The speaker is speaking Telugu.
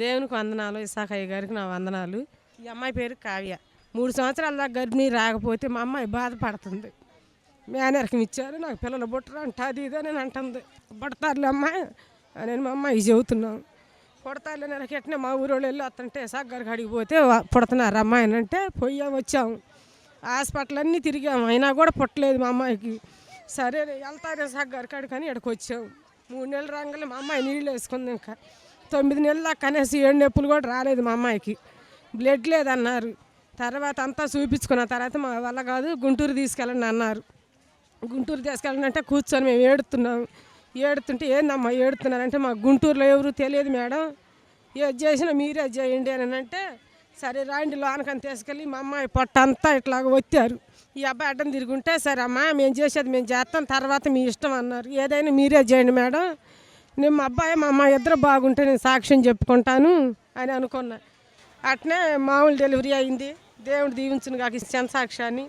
దేవునికి వందనాలు. ఇసాకయ్య గారికి నా వందనాలు. ఈ అమ్మాయి పేరు కావ్య. 3 సంవత్సరాల దాకా గర్భిణీ రాకపోతే మా అమ్మాయి బాధపడుతుంది. మేనరకం ఇచ్చారు, నాకు పిల్లలు పుట్టరు అంట, అది ఇది అని అంటుంది. పుడతారులే అమ్మాయి అని మా అమ్మాయి చెబుతున్నాం. పుడతారులే నెలకి ఎట్నే మా ఊరోళ్ళు వెళ్ళి వస్తుంటే ఇసాక్ గారికి అడిగిపోతే పుడుతున్నారు అమ్మాయి అని అంటే వచ్చాము. హాస్పిటల్ అన్నీ తిరిగాము, అయినా కూడా పుట్టలేదు మా అమ్మాయికి. సరే వెళ్తారు ఇసాక్ గారి కాడికి అని ఇక్కడికి వచ్చాము. 3 నెలలు రాగానే మా అమ్మాయి నీళ్ళు వేసుకుంది. ఇంకా 9 నెలల దాకా కనేసి 7 నొప్పులు కూడా రాలేదు మా అమ్మాయికి. బ్లడ్ లేదన్నారు. తర్వాత అంతా చూపించుకున్న తర్వాత మా వల్ల కాదు, గుంటూరు తీసుకెళ్ళండి అన్నారు. గుంటూరు తీసుకెళ్ళండి అంటే కూర్చొని మేము ఏడుతున్నాం. ఏడుతుంటే ఏందమ్మా ఏడుతున్నారంటే మాకు గుంటూరులో ఎవరు తెలియదు మేడం, ఏది చేసినా మీరే చేయండి అని అంటే సరే రాండి లోనకని తీసుకెళ్ళి మా అమ్మాయి పొట్ట అంతా ఇట్లాగ వచ్చారు. ఈ అబ్బాయి అడ్డం తిరుగుంటే సరే అమ్మా మేము చేసేది మేము చేస్తాం, తర్వాత మీ ఇష్టం అన్నారు. ఏదైనా మీరే చేయండి మేడం, నేను మా అబ్బాయి మా అమ్మాయి ఇద్దరు బాగుంటే నేను సాక్ష్యం చెప్పుకుంటాను అని అనుకున్నా. అట్నే మామూలు డెలివరీ అయింది. దేవుడు దీవించును కాక ఇచ్చాను సాక్ష్యాన్ని.